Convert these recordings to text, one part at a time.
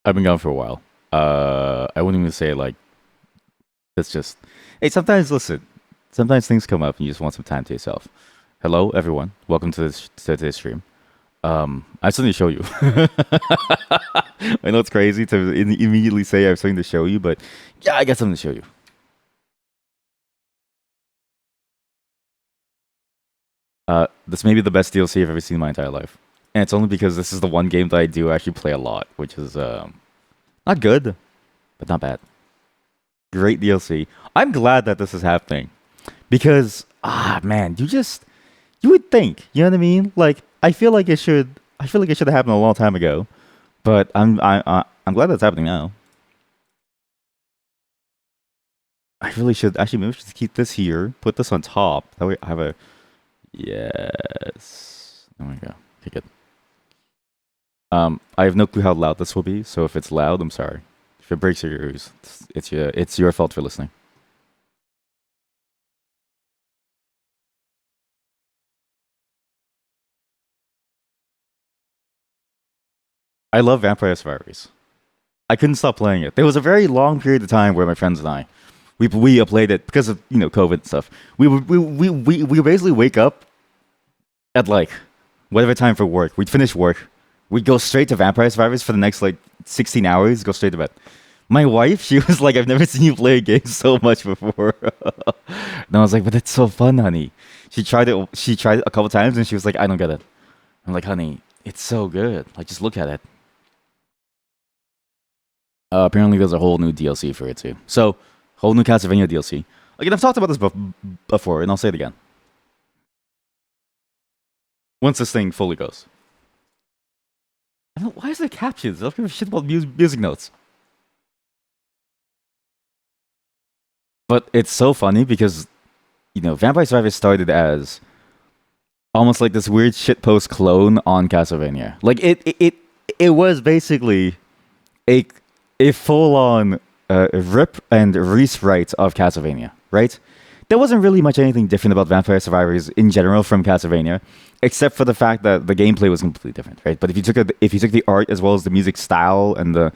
I've been gone for a while. I wouldn't even say like it's just. Hey, sometimes listen. Sometimes things come up and you just want some time to yourself. Hello, everyone. Welcome to this stream. I have something to show you. I know it's crazy to immediately say I have something to show you, but yeah, I got something to show you. This may be the best DLC I've ever seen in my entire life, and it's only because this is the one game that I do actually play a lot, which is not good, but not bad. Great DLC. I'm glad that this is happening because man, you would think, you know what I mean? Like I feel like it should have happened a long time ago, but I'm glad that's happening now. I really should actually maybe I should keep this here, put this on top. That way I have a yes. There we go. Okay, good. I have no clue how loud this will be, so if it's loud, I'm sorry. If it breaks your ears, it's your fault for listening. I love Vampire Survivors. I couldn't stop playing it. There was a very long period of time where my friends and I, we played it because of COVID and stuff. We would basically wake up at like whatever time for work. We'd finish work. We'd go straight to Vampire Survivors for the next like 16 hours. Go straight to bed. My wife, she was like, "I've never seen you play a game so much before." And I was like, "But it's so fun, honey." She tried it. She tried it a couple times, and she was like, "I don't get it." I'm like, "Honey, it's so good. Like, just look at it." Apparently, there's a whole new DLC for it too. So, whole new Castlevania DLC. Like, and I've talked about this before, and I'll say it again. Once this thing fully goes, why is there captions? I don't give a shit about music notes. But it's so funny because Vampire Survivors started as almost like this weird shitpost clone on Castlevania. Like it was basically a a full on rip and rewrite of Castlevania, right? There wasn't really much anything different about Vampire Survivors in general from Castlevania, except for the fact that the gameplay was completely different, right? But if you took the art as well as the music style and the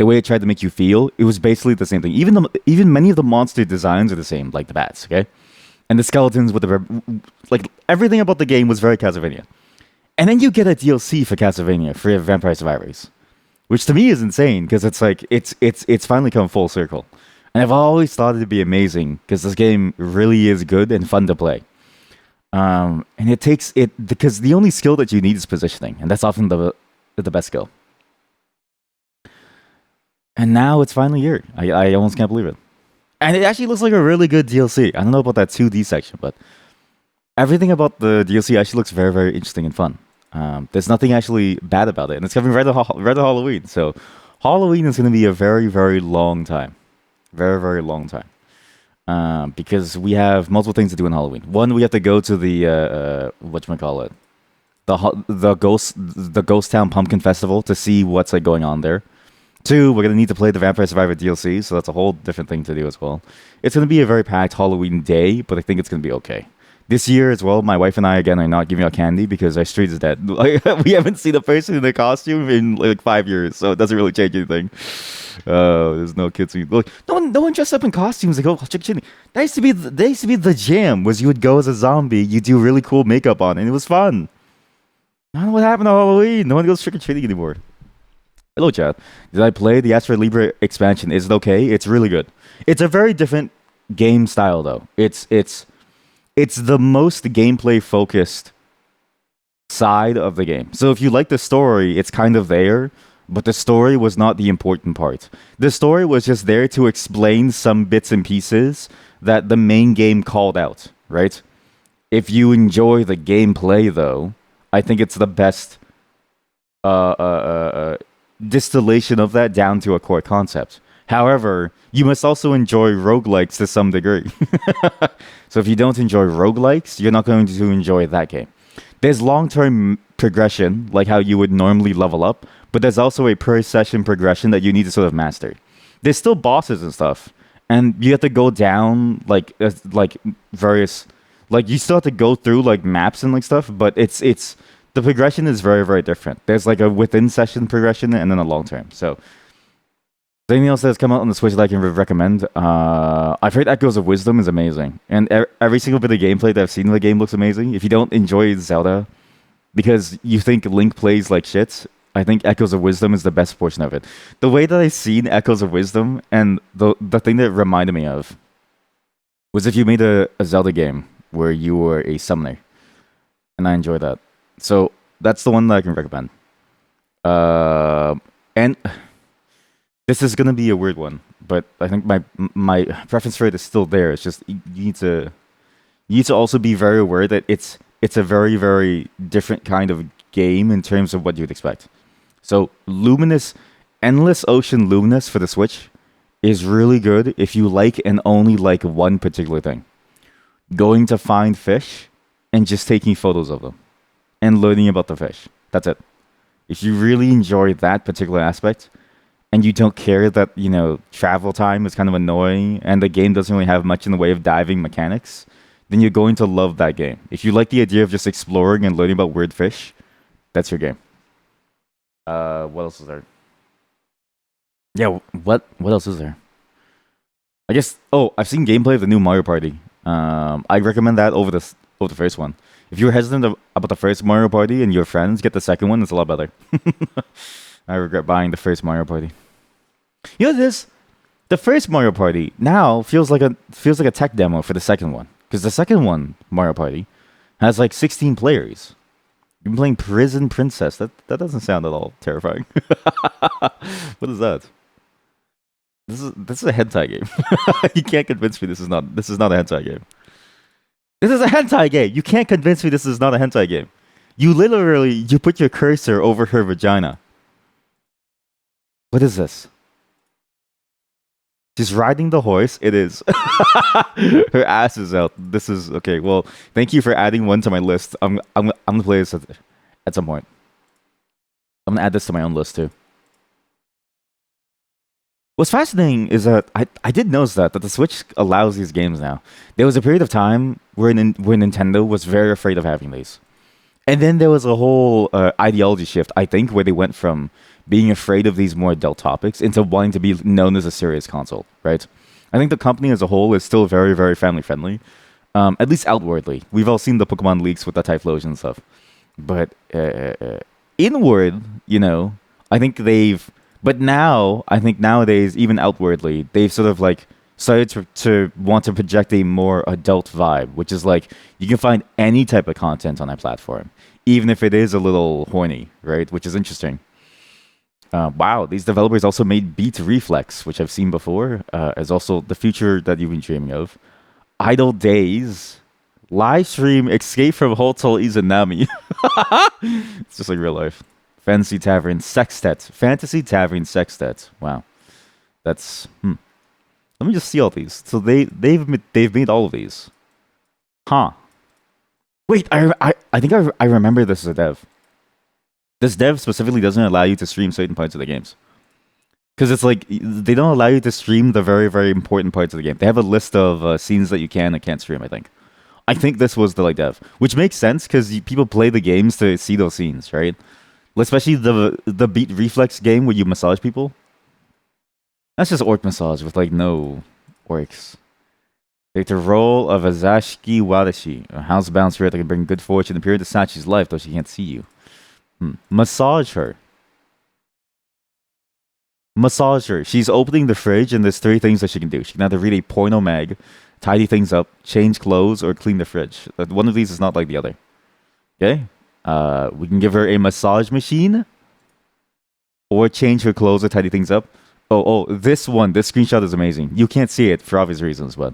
way it tried to make you feel, it was basically the same thing. Even many of the monster designs are the same, like the bats, okay? And the skeletons with like everything about the game was very Castlevania. And then you get a DLC for Castlevania for Vampire Survivors, which to me is insane because it's like it's finally come full circle. And I've always thought it'd be amazing because this game really is good and fun to play. And it takes it because the only skill that you need is positioning, and that's often the best skill. And now it's finally here. I almost can't believe it. And it actually looks like a really good DLC. I don't know about that 2D section, but everything about the DLC actually looks very, very interesting and fun. There's nothing actually bad about it, and it's coming right to Halloween. So Halloween is going to be a very, very long time, very, very long time, because we have multiple things to do in Halloween. One, we have to go to the whatchamacallit, the Ghost Town Pumpkin Festival to see what's like going on there. Two, we're gonna need to play the Vampire Survivor DLC, so that's a whole different thing to do as well. It's gonna be a very packed Halloween day, but I think it's gonna be okay. This year as well, my wife and I again are not giving out candy because our street is dead. We haven't seen a person in a costume in like 5 years, so it doesn't really change anything. There's no kids. Look, no one dressed up in costumes. Like, oh, trick or treating. That used to be the jam. Was you would go as a zombie, you do really cool makeup on, and it was fun. I don't know what happened to Halloween. No one goes trick or treating anymore. Hello, chat. Did I play the Asteroid Libre expansion? Is it okay? It's really good. It's a very different game style, though. It's the most gameplay focused side of the game. So if you like the story, it's kind of there, but the story was not the important part. The story was just there to explain some bits and pieces that the main game called out, right? If you enjoy the gameplay, though, I think it's the best uh, uh, uh, uh, distillation of that down to a core concept. However, you must also enjoy roguelikes to some degree. So if you don't enjoy roguelikes, you're not going to enjoy that game. There's long-term progression, like how you would normally level up, but there's also a per-session progression that you need to sort of master. There's still bosses and stuff, and you have to go down like various, like you still have to go through like maps and like stuff, but it's the progression is very, very different. There's like a within session progression and then a long term. So Anything else that's come out on the Switch that I can recommend? I've heard Echoes of Wisdom is amazing, and every single bit of gameplay that I've seen in the game looks amazing. If you don't enjoy Zelda because you think Link plays like shit, I think Echoes of Wisdom is the best portion of it. The way that I seen Echoes of Wisdom and the thing that it reminded me of was if you made a Zelda game where you were a summoner, and I enjoy that. So that's the one that I can recommend. And this is gonna be a weird one, but I think my preference for it is still there. It's just you need to also be very aware that it's a very very different kind of game in terms of what you'd expect. So Luminous, Endless Ocean Luminous for the Switch is really good if you like and only like one particular thing. Going to find fish and just taking photos of them and learning about the fish. That's it. If you really enjoy that particular aspect and you don't care that, travel time is kind of annoying and the game doesn't really have much in the way of diving mechanics, then you're going to love that game. If you like the idea of just exploring and learning about weird fish, that's your game. What else is there? Yeah, what else is there? I guess. Oh, I've seen gameplay of the new Mario Party. I recommend that over the first one. If you're hesitant about the first Mario Party and your friends get the second one, it's a lot better. I regret buying the first Mario Party. You know this? The first Mario Party now feels like a tech demo for the second one, because the second one, Mario Party, has like 16 players. You've been playing Prison Princess. That doesn't sound at all terrifying. What is that? This is a hentai game. You can't convince me this is not a hentai game. This is a hentai game. You can't convince me this is not a hentai game. You put your cursor over her vagina. What is this? She's riding the horse. It is. Her ass is out. This is okay. Well, thank you for adding one to my list. I'm gonna play this at some point. I'm gonna add this to my own list too. What's fascinating is that I did notice that the Switch allows these games now. There was a period of time where Nintendo was very afraid of having these, and then there was a whole ideology shift. I think where they went from being afraid of these more adult topics into wanting to be known as a serious console. Right? I think the company as a whole is still very very family friendly, at least outwardly. We've all seen the Pokemon leaks with the Typhlosion and stuff, but inward, I think they've. But now, I think nowadays, even outwardly, they've sort of like started to want to project a more adult vibe, which is like you can find any type of content on that platform, even if it is a little horny, right? Which is interesting. Wow, these developers also made Beat Reflex, which I've seen before, as also the future that you've been dreaming of. Idle Days, live stream Escape from Hotel Izanami. It's just like real life. Fantasy Tavern Sextet. Fantasy Tavern Sextet. Wow. That's Let me just see all these. So they've made all of these. Huh. Wait, I think I remember this as a dev. This dev specifically doesn't allow you to stream certain parts of the games. Because it's like they don't allow you to stream the very, very important parts of the game. They have a list of scenes that you can and can't stream, I think. I think this was the dev. Which makes sense because people play the games to see those scenes, right? Especially the Beat Reflex game where you massage people. That's just orc massage with like no orcs. Take the role of Azashiki Wadashi, a housebound spirit that can bring good fortune and appear to Sachi's life, though she can't see you. Massage her. Massage her. She's opening the fridge and there's 3 things that she can do. She can either read a porno mag, tidy things up, change clothes, or clean the fridge. One of these is not like the other. Okay? We can give her a massage machine or change her clothes or tidy things up. This screenshot is amazing. You can't see it for obvious reasons, but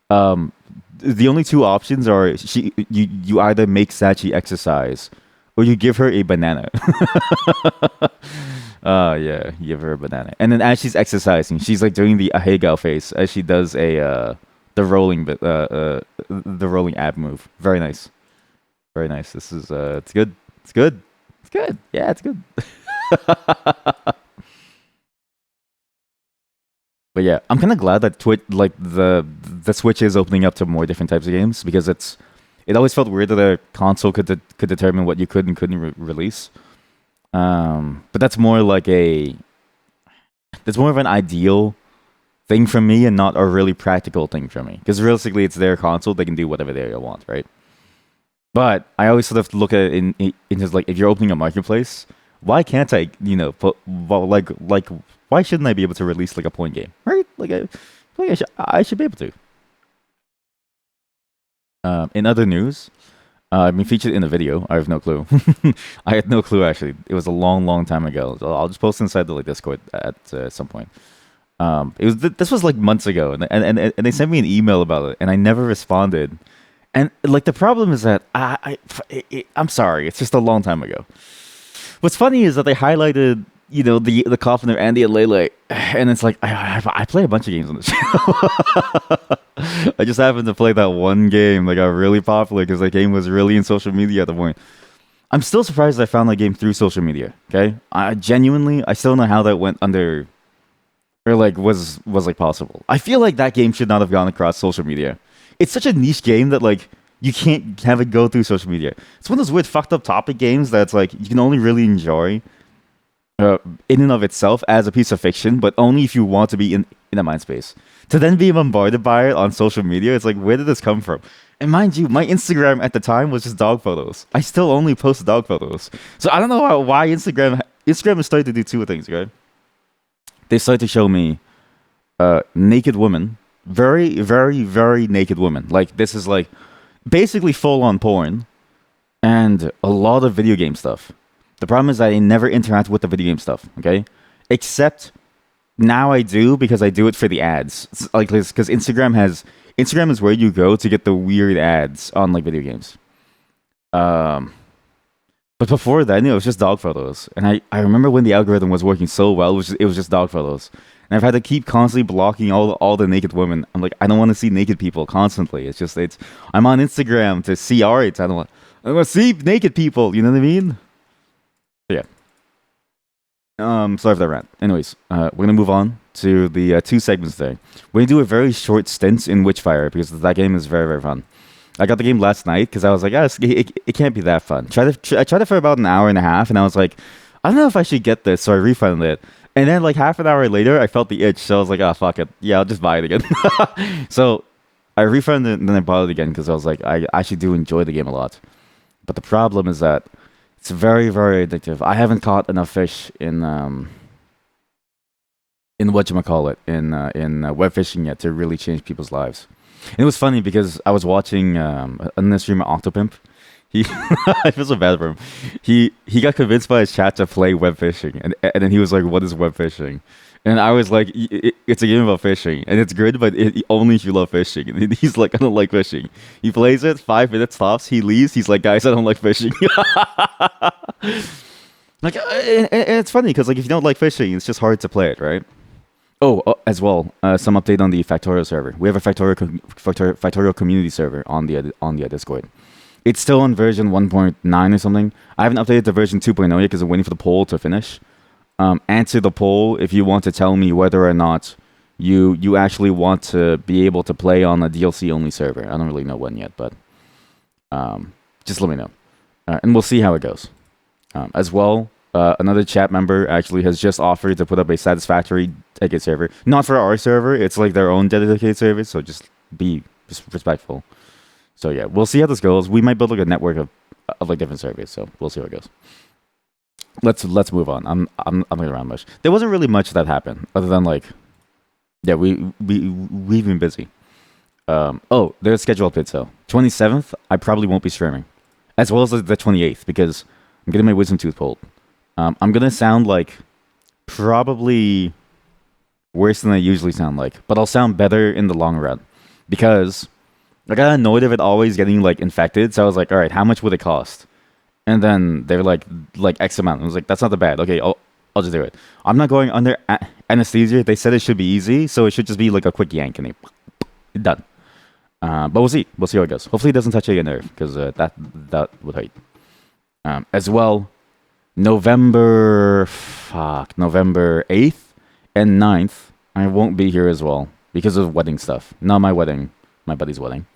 the only 2 options are you either make Sachi exercise or you give her a banana. Yeah, you give her a banana. And then as she's exercising, she's like doing the ahegao face as she does the rolling ab move. Very nice. Very nice. This is it's good. It's good. It's good. Yeah, it's good. But yeah, I'm kind of glad that the Switch is opening up to more different types of games because it always felt weird that a console could determine what you could and couldn't release. But that's more like That's more of an ideal thing for me and not a really practical thing for me. Because realistically, it's their console; they can do whatever they want, right? But I always sort of look at it in just like if you're opening a marketplace, why can't I, put well, why shouldn't I be able to release like a point game, right? I should be able to. In other news, I've been featured in a video. I have no clue. I had no clue actually. It was a long, long time ago. So I'll just post inside the like Discord at some point. This was like months ago, and they sent me an email about it, and I never responded. And like the problem is that I'm sorry, it's just a long time ago. What's funny is that they highlighted, the coffin of Andy and Lele, and it's like I play a bunch of games on this channel. I just happened to play that one game that got really popular because that game was really in social media at the point. I'm still surprised I found that game through social media. Okay, I still don't know how that went under, or like was like possible. I feel like that game should not have gone across social media. It's such a niche game that like you can't have it go through social media. It's one of those weird fucked up topic games that's like you can only really enjoy in and of itself as a piece of fiction, but only if you want to be in a mind space. To then be bombarded by it on social media, it's like, where did this come from? And mind you, my Instagram at the time was just dog photos. I still only post dog photos. So I don't know why Instagram has started to do two things, right? They started to show me naked women, very, very, very naked women. Like, this is like basically full on porn and a lot of video game stuff. The problem is I never interact with the video game stuff, okay? Except now I do because I do it for the ads. It's like, because Instagram is where you go to get the weird ads on like video games. But before then, it was just dog photos. And I remember when the algorithm was working so well, it was just dog photos. And I've had to keep constantly blocking all the naked women. I'm like, I don't want to see naked people constantly. I'm on Instagram to see art. I don't want to see naked people. You know what I mean? Yeah. Sorry for that rant. Anyways, we're gonna move on to the two segments today. We're gonna do a very short stint in Witchfire because that game is very, very fun. I got the game last night because I was like, it can't be that fun. I tried it for about an hour and a half, and I was like, I don't know if I should get this, so I refunded it. And then like half an hour later, I felt the itch, so I was like, oh fuck it, yeah, I'll just buy it again. So I refunded it and then I bought it again because I was like, I actually do enjoy the game a lot. But the problem is that it's very, very addictive. I haven't caught enough fish in whatchamacallit, in web fishing yet to really change people's lives. And it was funny because I was watching another streamer, Octopimp. I feel so bad for him. He got convinced by his chat to play web fishing, and then he was like, "What is web fishing?" And I was like, "It's a game about fishing, and it's good, but only if you love fishing." And he's like, "I don't like fishing." He plays it 5 minutes tops. He leaves. He's like, "Guys, I don't like fishing." Like, and it's funny because like if you don't like fishing, it's just hard to play it, right? Oh, as well, some update on the Factorio server. We have a Factorio community server on the Discord. It's still on version 1.9 or something. I haven't updated to version 2.0 yet because I'm waiting for the poll to finish. Answer the poll if you want to tell me whether or not you actually want to be able to play on a DLC only server. I don't really know when yet, but just let me know, and we'll see how it goes. As well, another chat member actually has just offered to put up a Satisfactory dedicated server. Not for our server, it's like their own dedicated server, so just be respectful. So yeah, we'll see how this goes. We might build like a network of like different servers, so we'll see how it goes. Let's move on. I'm not around much. There wasn't really much that happened other than like, yeah, we've been busy. Oh, there's schedule updates though. 27th, I probably won't be streaming, as well as the 28th because I'm getting my wisdom tooth pulled. I'm gonna sound like probably worse than I usually sound like, but I'll sound better in the long run because I got annoyed of it always getting like infected. So I was like, all right, how much would it cost? And then they were like X amount. I was like, that's not that bad. Okay, I'll just do it. I'm not going under anesthesia. They said it should be easy, so it should just be like a quick yank and done. But we'll see. We'll see how it goes. Hopefully it doesn't touch your nerve because that would hurt. As well, November 8th and 9th, I won't be here as well because of wedding stuff. Not my wedding, my buddy's wedding.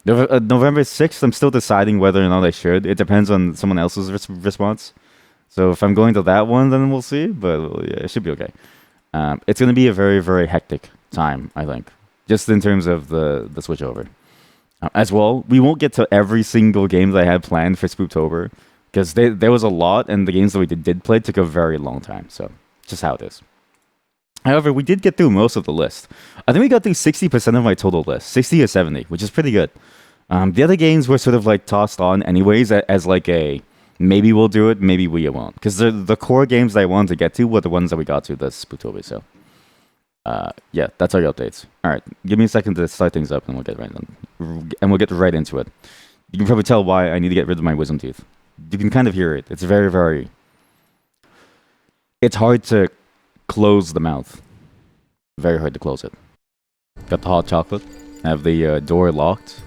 November 6th, I'm still deciding whether or not I should. It depends on someone else's response. So if I'm going to that one, then we'll see. But yeah, it should be okay. It's going to be a very, very hectic time, I think, just in terms of the switchover. As well, we won't get to every single game that I had planned for Spooktober because there was a lot, and the games that we did play took a very long time. So, just how it is. However, we did get through most of the list. I think we got through 60% of my total list, 60 or 70, which is pretty good. The other games were sort of like tossed on anyways as like a maybe we'll do it, maybe we won't. Because the core games that I wanted to get to were the ones that we got to this Spooktober. So, yeah, that's our updates. All right, give me a second to start things up, and we'll get right into it. You can probably tell why I need to get rid of my wisdom teeth. You can kind of hear it. It's very, very. It's hard to close the mouth. Very hard to close it. Got the hot chocolate. Have the door locked.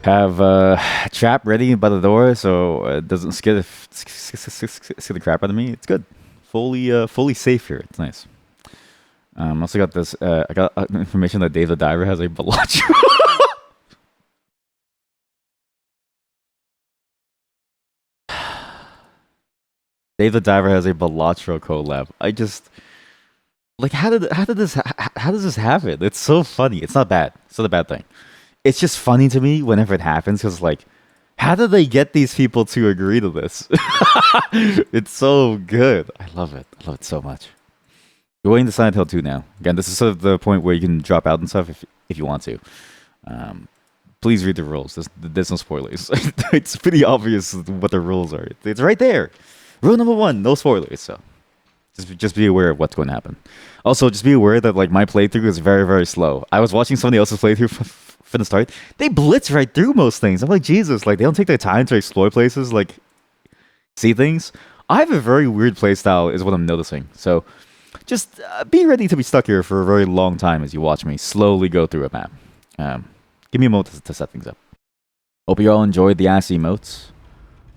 Have a trap ready by the door so it doesn't scare the crap out of me. It's good. Fully safe here. It's nice. Also got this. I got information that Dave the Diver has a Bellagio. Dave the Diver has a Bellagio collab. I just like how does this happen? It's so funny. It's not bad. It's not a bad thing. It's just funny to me whenever it happens because like, how do they get these people to agree to this? It's so good. I love it. I love it so much. Going to Silent Hill 2 now. Again, this is sort of the point where you can drop out and stuff if you want to. Please read the rules. There's no spoilers. It's pretty obvious what the rules are. It's right there. Rule number 1, no spoilers. So just be aware of what's going to happen. Also, just be aware that like my playthrough is very, very slow. I was watching somebody else's playthrough from the start. They blitz right through most things. I'm like, Jesus, like they don't take their time to explore places, like see things. I have a very weird playstyle is what I'm noticing. So just be ready to be stuck here for a very long time as you watch me slowly go through a map. Give me a moment to set things up. Hope you all enjoyed the ass emotes.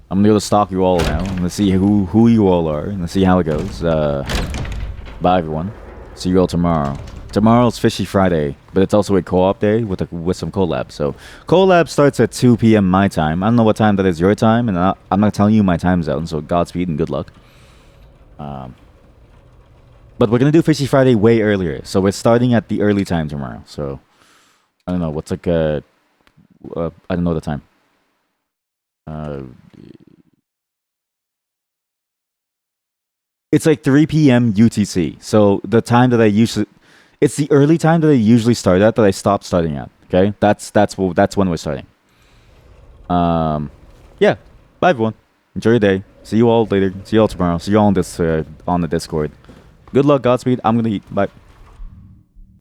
I'm gonna go to stalk you all now. I'm gonna see who you all are and see how it goes. Bye everyone. See you all tomorrow. Tomorrow's Fishy Friday, but it's also a co-op day with some collab. So collab starts at 2 p.m. my time. I don't know what time that is your time, and I'm not telling you my time zone. So Godspeed and good luck. But we're gonna do Fishy Friday way earlier. So we're starting at the early time tomorrow. So I don't know what's like I don't know the time. It's like 3 p.m. UTC. So the time that I usually, it's the early time that I usually start at that I stopped starting at. Okay, that's when we're starting. Yeah. Bye everyone. Enjoy your day. See you all later. See you all tomorrow. See you all on the Discord. Good luck. Godspeed. I'm gonna eat. Bye.